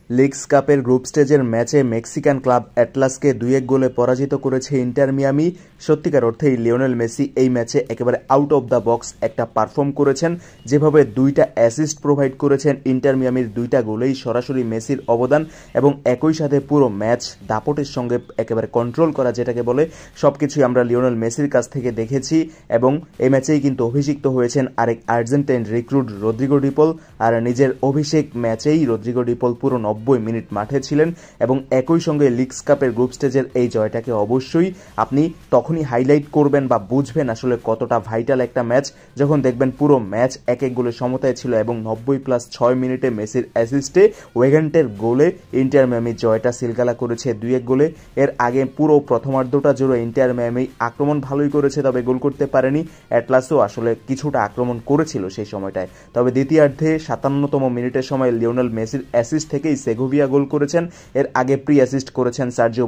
Leagues কাপের group স্টেজের ম্যাচে মেক্সিকান ক্লাব অ্যাটলাসকে 2-1 গোলে পরাজিত করেছে ইন্টার মিয়ামি। সত্যিকার অর্থেই লিওনেল মেসি এই ম্যাচে একেবারে আউট অফ দ্য বক্স একটা পারফর্ম করেছেন। যেভাবে 2টা অ্যাসিস্ট প্রোভাইড করেছেন, ইন্টার মিয়ামির 2টা গোলেই সরাসরি মেসির অবদান এবং একই সাথে পুরো ম্যাচ দাপটের সঙ্গে একেবারে কন্ট্রোল করা যেটাকে বলে, সবকিছুই আমরা লিওনেল মেসির কাছ থেকে দেখেছি। এবং এই ম্যাচেই কিন্তু অভিষিক্ত হয়েছেন আরেক আর্জেন্টাইন রিক্রুট রদ্রিগো ডিপল। আর নিজের অভিষেক ম্যাচেই রদ্রিগো ডিপল পুরো 90 মিনিট মাঠে ছিলেন এবং একই সঙ্গে লিগস কাপের গ্রুপ স্টেজের এই জয়টাকে অবশ্যই আপনি তখনই হাইলাইট করবেন বা বুঝবেন আসলে কতটা ভাইটাল একটা ম্যাচ, যখন দেখবেন পুরো ম্যাচ এক এক গোলে সমতায় ছিল এবং 90+6 মিনিটে মেসির অ্যাসিস্টে ওয়েগেন্টের গোলে ইন্টার মিয়ামি জয়টা সিলগালা করেছে 2-1 গোলে। এর আগে পুরো প্রথমার্ধটা জুড়ে ইন্টার মিয়ামি আক্রমণ ভালোই করেছে, তবে গোল করতে পারেনি। অ্যাটলাসও আসলে কিছুটা আক্রমণ করেছিল সেই সময়টায়, তবে দ্বিতীয়ার্ধে 57তম মিনিটের সময় লিওনেল মেসির অ্যাসিস্ট থেকেই সেগোভিয়া গোল করেছেন। এর আগে প্রি অ্যাসিস্ট করেছেন সার্জিও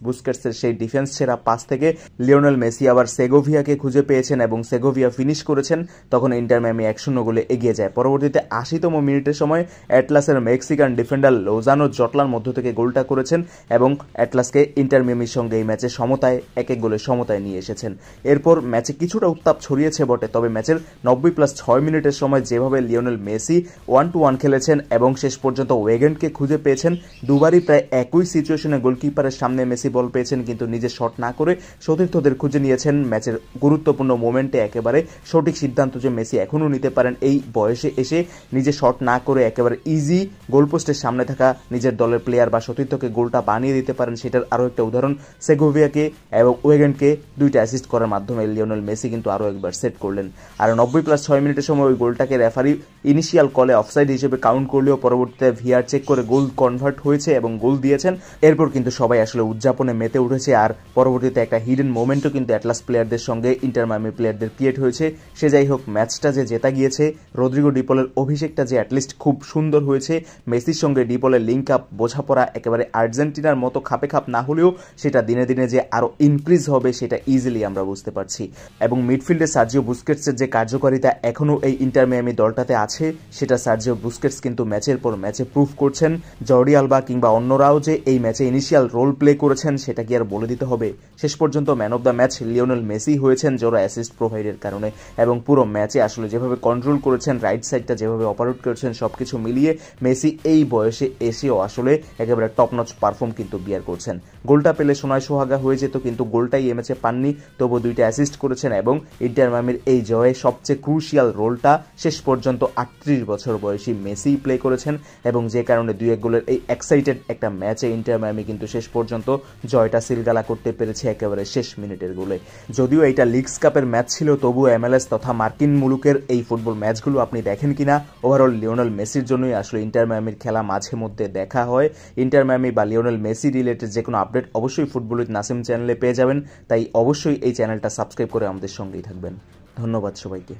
বুস্কেটসের সেই ডিফেন্স সেরা পাস থেকে লিওনেল মেসি আবার সেগোভিয়াকে খুঁজে পেয়েছেন এবং সেগোভিয়া ফিনিশ করেছেন। তখন ইন্টার মিয়ামি 1-0 গোলে এগিয়ে যায়। পরবর্তীতে 80তম মিনিটের সময় অ্যাটলাসের মেক্সিকান ডিফেন্ডার লোজানো জটলার মধ্য থেকে গোলটা করেছেন এবং অ্যাটলাসকে ইন্টার মিয়ামির সঙ্গে এই ম্যাচে সমতায় এক এক গোলে সমতায় নিয়ে এসেছেন। এরপর ম্যাচে কিছুটা উত্তাপ ছড়িয়েছে বটে, তবে ম্যাচের 90+6 মিনিটের সময় যেভাবে লিওনেল মেসি 1-1 খেলেছেন এবং শেষ পর্যন্ত ওয়েগেন্টকে খুঁজে পেয়েছেন, দুবারই প্রায় একই সিচুয়েশনে গোলকিপারের সামনে মেসি বল পেয়েছেন কিন্তু নিজে শট না করে সতীর্থদের খুঁজে নিয়েছেন। ম্যাচের গুরুত্বপূর্ণ মোমেন্টে একেবারে সঠিক সিদ্ধান্ত যে মেসি এখনও নিতে পারেন এই বয়সে এসে, নিজে শট না করে একেবারে ইজি গোলপোস্টের সামনে থাকা নিজের দলের প্লেয়ার বা সতীর্থকে গোলটা বানিয়ে দিতে পারেন, সেটার আরও একটা উদাহরণ সেগোভিয়াকে এবং ওয়েগেন্টকে 2টা অ্যাসিস্ট করার মাধ্যমে লিওনেল মেসি কিন্তু আরও একবার সেট করলেন। আর 90+6 মিনিটের সময় ওই গোলটাকে রেফারি ইনিশিয়াল কলে অফসাইড হিসেবে কাউন্ট করলেও পরবর্তীতে ভিআর চেক করে গোল কনভার্ট হয়েছে এবং গোল দিয়েছেন। এরপর কিন্তু সবাই আসলে উদযাপনে মেতে উঠেছে। আর পরবর্তীতে একটা হিডেন মোমেন্টও কিন্তু অ্যাটলাস প্লেয়ারদের সঙ্গে ইন্টার মিয়ামি প্লেয়ারদের ক্রিয়েট হয়েছে। সে যাই হোক, ম্যাচটা যে জেতা গিয়েছে, রদ্রিগো ডিপলের অভিষেকটা যে অ্যাটলিস্ট খুব সুন্দর হয়েছে, মেসির সঙ্গে ডিপলের লিঙ্ক আপ বোঝাপড়া একেবারে আর্জেন্টিনার মতো খাপে খাপ না হলেও সেটা দিনে দিনে যে আরও ইনক্রিজ হবে সেটা ইজিলি আমরা বুঝতে পারছি। এবং মিডফিল্ডে সার্জিও বুস্কেটসের যে কার্যকারিতা এখনও এই ইন্টার মিয়ামি দলটাতে আছে, সেটা সার্জিও বুস্কেটস কিন্তু ম্যাচের পর ম্যাচে প্রুফ করছেন। জর্ডি আলবা কিংবা অন্যরাও যে এই ম্যাচে ইনিশিয়াল রোল প্লে করেছেন সেটা কি আর বলে দিতে হবে। শেষ পর্যন্ত man of the match Lionel Messi হয়েছেন জোড়া অ্যাসিস্ট প্রোভাইডের কারণে। এবং পুরো ম্যাচে আসলে যেভাবে কন্ট্রোল করেছেন, রাইট সাইডটা যেভাবে অপারেট করেছেন, সবকিছু মিলিয়ে মেসি এই বয়সে এসেও আসলে একেবারে টপ নচ পারফর্ম কিন্তু বিয়ার করছেন। গোলটা পেলে সোনায় সোহাগা হয়ে যেত, কিন্তু গোলটাই এই ম্যাচে পাননি, তবু 2টা অ্যাসিস্ট করেছেন এবং ইন্টার মিয়ামির এই জয়ে সবচেয়ে ক্রুশিয়াল রোলটা শেষ পর্যন্ত 38 বছর বয়সী মেসি প্লে করেছেন। এবং যে কারণে 2-1 গোলের এই এক্সাইটেড একটা ম্যাচে ইন্টার মিয়ামি কিন্তু শেষ পর্যন্ত জয়টা সিলগালা করতে পেরেছে একেবারে শেষ মিনিটের গোলে। যদিও এইটা লিগস কাপের ম্যাচ ছিল, তবুও MLS তথা মার্কিন মুলুকের এই ফুটবল ম্যাচগুলো আপনি দেখেন কিনা, ওভারঅল লিওনেল মেসির জন্যই আসলে ইন্টার মিয়ামির খেলা মাঝে মধ্যে দেখা হয়। ইন্টার মিয়ামি বা লিওনেল মেসি রিলেটেড যে কোনো আপডেট অবশ্যই ফুটবল উইথ নাসিম চ্যানেলে পেয়ে যাবেন, তাই অবশ্যই এই চ্যানেলটা সাবস্ক্রাইব করে আমাদের সঙ্গেই থাকবেন। ধন্যবাদ সবাইকে।